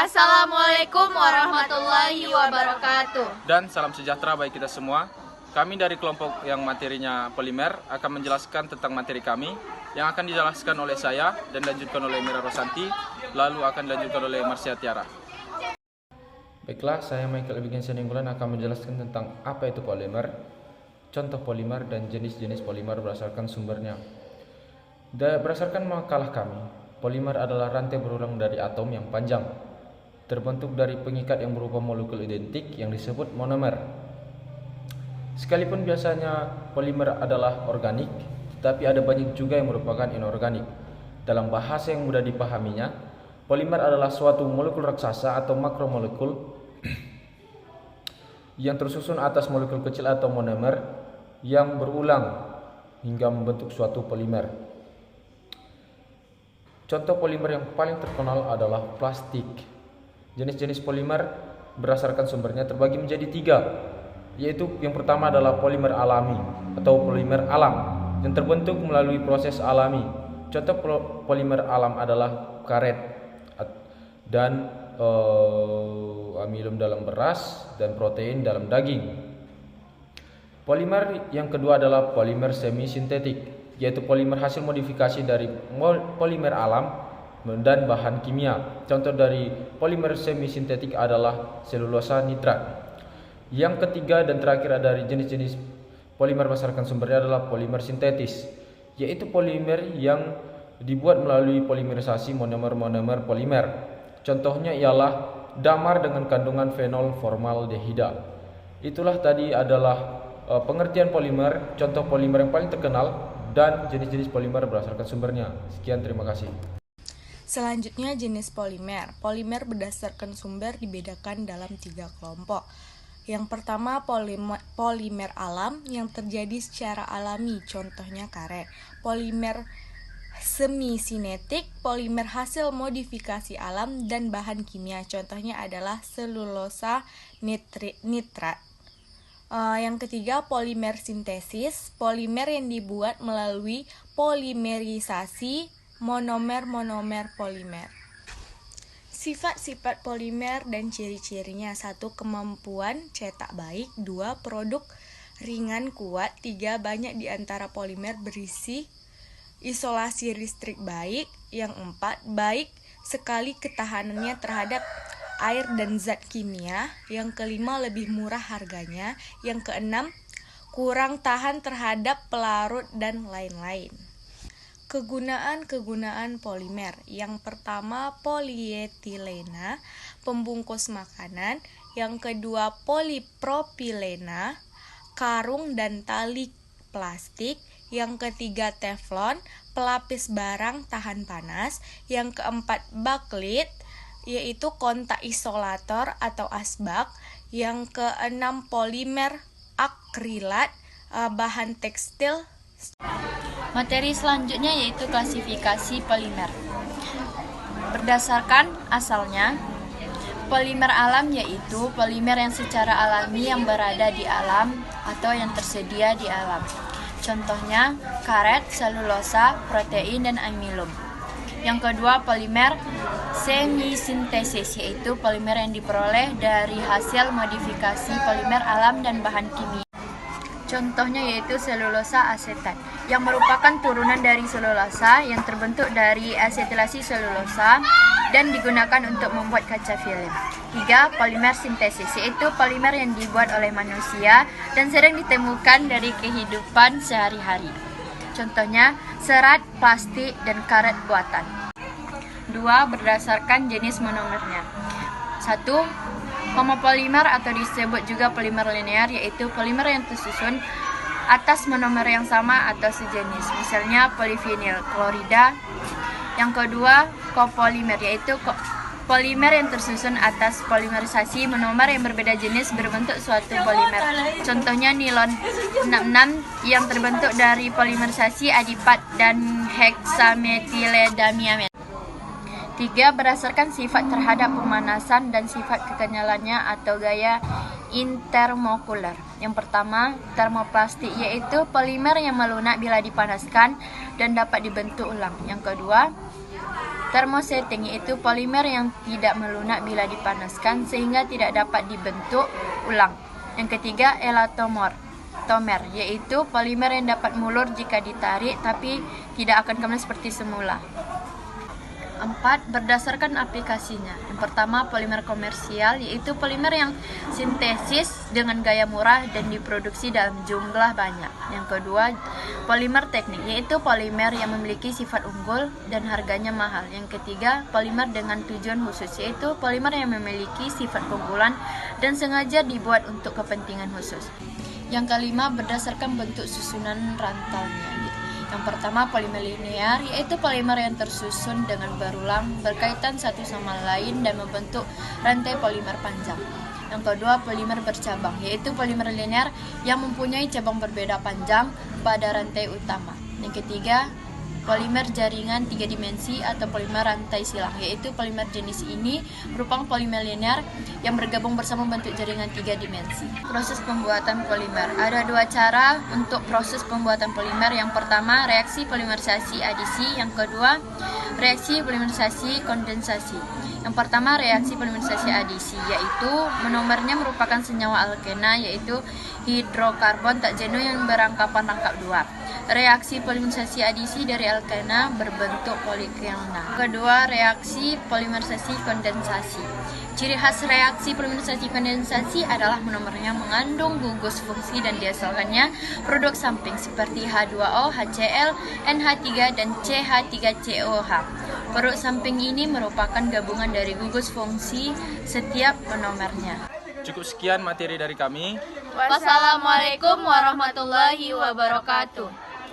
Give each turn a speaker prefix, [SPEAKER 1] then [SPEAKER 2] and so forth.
[SPEAKER 1] Assalamualaikum warahmatullahi wabarakatuh.
[SPEAKER 2] Dan salam sejahtera bagi kita semua. Kami dari kelompok yang materinya polimer akan menjelaskan tentang materi kami yang akan dijelaskan oleh saya dan dilanjutkan oleh Mira Rosanti, lalu akan dilanjutkan oleh Marcia Tiara.
[SPEAKER 3] Baiklah, saya Michael Abigail Seninggolan akan menjelaskan tentang apa itu polimer, contoh polimer dan jenis-jenis polimer berdasarkan sumbernya. Berdasarkan makalah kami, polimer adalah rantai berulang dari atom yang panjang, terbentuk dari pengikat yang berupa molekul identik yang disebut monomer. Sekalipun biasanya polimer adalah organik, tetapi ada banyak juga yang merupakan inorganik. Dalam bahasa yang mudah dipahaminya, polimer adalah suatu molekul raksasa atau makromolekul yang tersusun atas molekul kecil atau monomer yang berulang hingga membentuk suatu polimer. Contoh polimer yang paling terkenal adalah plastik. Jenis-jenis polimer berdasarkan sumbernya terbagi menjadi 3, yaitu yang pertama adalah polimer alami atau polimer alam yang terbentuk melalui proses alami. Contoh polimer alam adalah karet dan amilum dalam beras dan protein dalam daging. Polimer yang kedua adalah polimer semi sintetik, yaitu polimer hasil modifikasi dari polimer alam dan bahan kimia. Contoh dari polimer semi sintetik adalah selulosa nitrat. Yang ketiga dan terakhir dari jenis-jenis polimer berdasarkan sumbernya adalah polimer sintetis, yaitu polimer yang dibuat melalui polimerisasi monomer-monomer polimer. Contohnya ialah damar dengan kandungan fenol formaldehida. Itulah tadi adalah pengertian polimer, contoh polimer yang paling terkenal, dan jenis-jenis polimer berdasarkan sumbernya. Sekian, terima kasih.
[SPEAKER 4] Selanjutnya jenis polimer. Polimer berdasarkan sumber dibedakan dalam 3 kelompok. Yang pertama polimer alam yang terjadi secara alami, contohnya karet. Polimer semi sinetik, polimer hasil modifikasi alam dan bahan kimia, contohnya adalah selulosa nitrat. Yang ketiga polimer sintesis, polimer yang dibuat melalui polimerisasi monomer-monomer polimer. Sifat-sifat polimer dan ciri-cirinya: 1. Kemampuan cetak baik. 2. Produk ringan kuat. 3. Banyak di antara polimer berisi isolasi listrik baik. Yang 4. Baik sekali ketahanannya terhadap air dan zat kimia. Yang kelima, lebih murah harganya. Yang keenam, kurang tahan terhadap pelarut dan lain-lain. Kegunaan polimer. Yang pertama, polietilena, pembungkus makanan. Yang kedua, polipropilena, karung dan tali plastik. Yang ketiga, teflon, pelapis barang tahan panas. Yang keempat, baklit, yaitu kontak isolator atau asbak. Yang keenam, polimer akrilat, bahan tekstil.
[SPEAKER 1] Materi selanjutnya yaitu klasifikasi polimer. Berdasarkan asalnya, polimer alam yaitu polimer yang secara alami yang berada di alam atau yang tersedia di alam. Contohnya karet, selulosa, protein, dan amilum. Yang kedua, polimer semi-sintesis, yaitu polimer yang diperoleh dari hasil modifikasi polimer alam dan bahan kimia. Contohnya yaitu selulosa asetat, yang merupakan turunan dari selulosa yang terbentuk dari asetilasi selulosa dan digunakan untuk membuat kaca film. 3. Polimer sintesis, yaitu polimer yang dibuat oleh manusia dan sering ditemukan dari kehidupan sehari-hari. Contohnya serat, plastik, dan karet buatan. 2. Berdasarkan jenis monomernya. 1. Homopolimer atau disebut juga polimer linear, yaitu polimer yang tersusun atas monomer yang sama atau sejenis, misalnya polivinil klorida. Yang kedua, copolimer, yaitu polimer yang tersusun atas polimerisasi monomer yang berbeda jenis berbentuk suatu polimer. Contohnya nilon 66 yang terbentuk dari polimerisasi adipat dan heksametiledamiamin. 3. Berdasarkan sifat terhadap pemanasan dan sifat kekenyalannya atau gaya intermokuler. Yang pertama, termoplastik, yaitu polimer yang melunak bila dipanaskan dan dapat dibentuk ulang. Yang kedua, Thermosetting yaitu polimer yang tidak melunak bila dipanaskan sehingga tidak dapat dibentuk ulang. Yang ketiga, elatomer yaitu polimer yang dapat mulur jika ditarik tapi tidak akan kembali seperti semula. 4. Berdasarkan aplikasinya. Yang pertama, polimer komersial yaitu polimer yang sintesis dengan gaya murah dan diproduksi dalam jumlah banyak. Yang kedua, polimer teknik yaitu polimer yang memiliki sifat unggul dan harganya mahal. Yang ketiga, polimer dengan tujuan khusus yaitu polimer yang memiliki sifat keunggulan dan sengaja dibuat untuk kepentingan khusus. Yang kelima, berdasarkan bentuk susunan rantalnya. Yang pertama, polimer linear yaitu polimer yang tersusun dengan berulang, berkaitan satu sama lain dan membentuk rantai polimer panjang. Yang kedua, polimer bercabang yaitu polimer linear yang mempunyai cabang berbeda panjang pada rantai utama. Yang ketiga, polimer jaringan 3 dimensi atau polimer rantai silang yaitu polimer jenis ini merupakan polimer linear yang bergabung bersama bentuk jaringan 3 dimensi. Proses pembuatan polimer. Ada 2 cara untuk proses pembuatan polimer. Yang pertama, reaksi polimerisasi adisi. Yang kedua, reaksi polimerisasi kondensasi. Yang pertama, reaksi polimerisasi adisi yaitu monomernya merupakan senyawa alkena yaitu hidrokarbon tak jenuh yang berangkapan rangkap 2. Reaksi polimerisasi adisi dari alkena berbentuk poliklina. Kedua, reaksi polimerisasi kondensasi. Ciri khas reaksi polimerisasi kondensasi adalah monomernya mengandung gugus fungsi dan dihasilkannya produk samping seperti H2O, HCl, NH3, dan CH3COH. Produk samping ini merupakan gabungan dari gugus fungsi setiap monomernya.
[SPEAKER 2] Cukup sekian materi dari kami.
[SPEAKER 1] Wassalamualaikum warahmatullahi wabarakatuh.